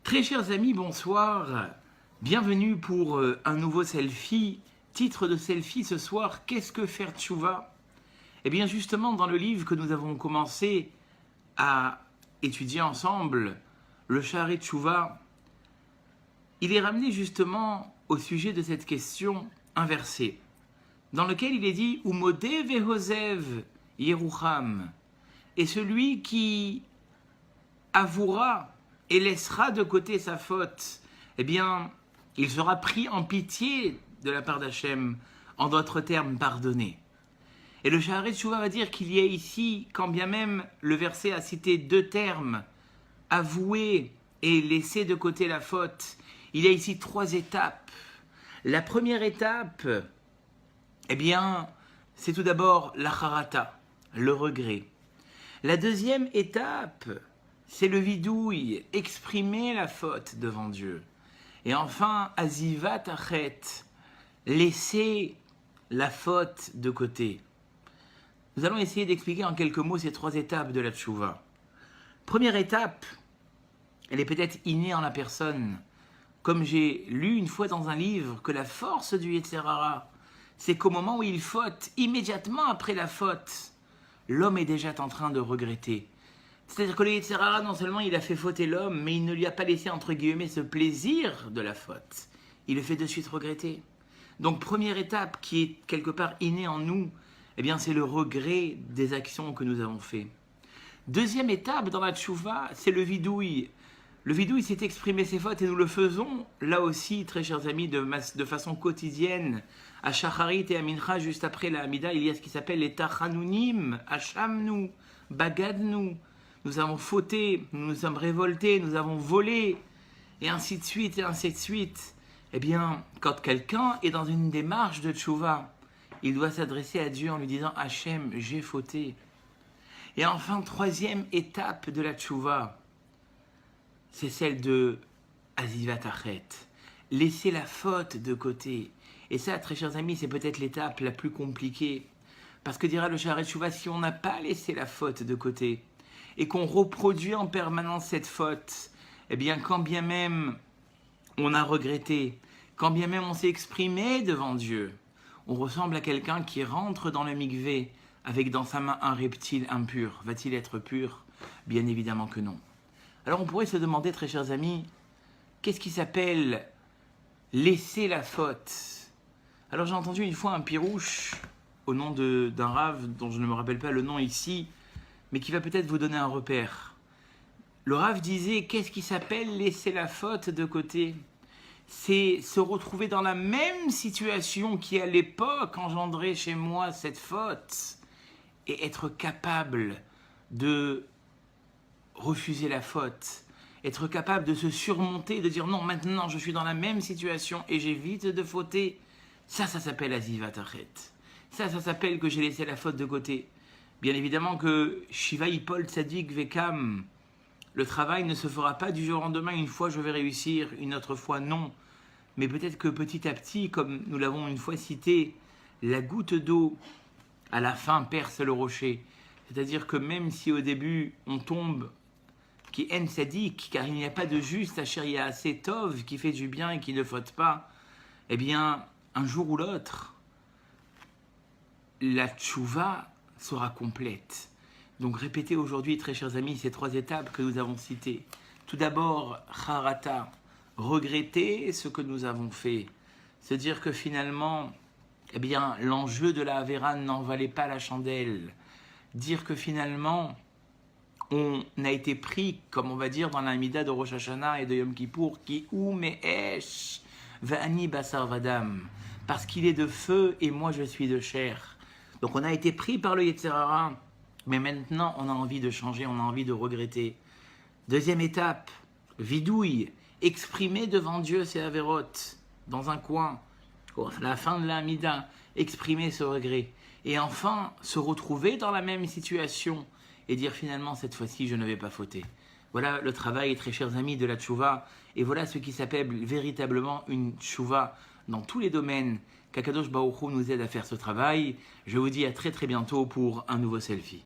Très chers amis, bonsoir. Bienvenue pour un nouveau selfie. Titre de selfie ce soir, qu'est-ce que faire tchouva? Eh bien justement, dans le livre que nous avons commencé à étudier ensemble, le Shaarei Tchouva, il est ramené justement au sujet de cette question inversée, dans lequel il est dit « Umodé vehozev yerucham » et celui qui avouera et laissera de côté sa faute, eh bien, il sera pris en pitié de la part d'Hachem, en d'autres termes, pardonné. Et le Shaarei Tchouva va dire qu'il y a ici, quand bien même le verset a cité deux termes, avouer et laisser de côté la faute, il y a ici trois étapes. La première étape, eh bien, c'est tout d'abord la charata, le regret. La deuxième étape, c'est le vidouille, exprimer la faute devant Dieu. Et enfin, azivat achet, laisser la faute de côté. Nous allons essayer d'expliquer en quelques mots ces trois étapes de la tchouva. Première étape, elle est peut-être innée en la personne. Comme j'ai lu une fois dans un livre que la force du Yetzer Hara, c'est qu'au moment où il faute, immédiatement après la faute, l'homme est déjà en train de regretter. C'est-à-dire que le Yetzer Hara, non seulement il a fait fauter l'homme, mais il ne lui a pas laissé, entre guillemets, ce plaisir de la faute. Il le fait de suite regretter. Donc, première étape qui est quelque part innée en nous, eh bien, c'est le regret des actions que nous avons faites. Deuxième étape dans la tchouva, c'est le vidouille. Le vidouille, c'est exprimer ses fautes et nous le faisons, là aussi, très chers amis, de façon quotidienne. À Shacharit et à Mincha, juste après la Hamida, il y a ce qui s'appelle les Tachanunim, Hachamnu, Bagadnu. Nous avons fauté, nous nous sommes révoltés, nous avons volé, et ainsi de suite, et ainsi de suite. Eh bien, quand quelqu'un est dans une démarche de tchouva, il doit s'adresser à Dieu en lui disant « Hachem, j'ai fauté ». Et enfin, troisième étape de la tchouva, c'est celle de azivat achet, laisser la faute de côté. Et ça, très chers amis, c'est peut-être l'étape la plus compliquée. Parce que dira le Shaarei Tchouva, si on n'a pas laissé la faute de côté, et qu'on reproduit en permanence cette faute, eh bien, quand bien même on a regretté, quand bien même on s'est exprimé devant Dieu, on ressemble à quelqu'un qui rentre dans le mikvé avec dans sa main un reptile impur. Va-t-il être pur? Bien évidemment que non. Alors on pourrait se demander, très chers amis, qu'est-ce qui s'appelle laisser la faute? Alors j'ai entendu une fois un pirouche au nom d'un rave dont je ne me rappelle pas le nom ici, mais qui va peut-être vous donner un repère. Le Rav disait, qu'est-ce qui s'appelle laisser la faute de côté? C'est se retrouver dans la même situation qui à l'époque engendrait chez moi cette faute et être capable de refuser la faute, être capable de se surmonter, de dire non, maintenant je suis dans la même situation et j'évite de fauter. Ça s'appelle azivat achet. Ça s'appelle que j'ai laissé la faute de côté. Bien évidemment que Shiva Ipol Tzadik Vekam, le travail ne se fera pas du jour au lendemain, une fois je vais réussir, une autre fois non. Mais peut-être que petit à petit, comme nous l'avons une fois cité, la goutte d'eau à la fin perce le rocher. C'est-à-dire que même si au début on tombe, qui en Tzadik, car il n'y a pas de juste, Asher Yaaseh Tov, qui fait du bien et qui ne faute pas, eh bien, un jour ou l'autre, la tchouva sera complète. Donc répétez aujourd'hui, très chers amis, ces trois étapes que nous avons citées. Tout d'abord, charata, regretter ce que nous avons fait. Se dire que finalement, eh bien, l'enjeu de la Havéra n'en valait pas la chandelle. Dire que finalement, on a été pris, comme on va dire dans l'Amida de Rosh Hashanah et de Yom Kippour, qui ou me'esh, va'ani basar vadam, parce qu'il est de feu et moi je suis de chair. Donc on a été pris par le Yetzer Hara, mais maintenant on a envie de changer, on a envie de regretter. Deuxième étape, vidouille, exprimer devant Dieu ses avérotes, dans un coin, à la fin de la Hamida, exprimer ce regret. Et enfin, se retrouver dans la même situation et dire finalement cette fois-ci je ne vais pas fauter. Voilà le travail, très chers amis, de la tchouva, et voilà ce qui s'appelle véritablement une tchouva dans tous les domaines. Qu'Akadosh Baruch Hu nous aide à faire ce travail. Je vous dis à très très bientôt pour un nouveau selfie.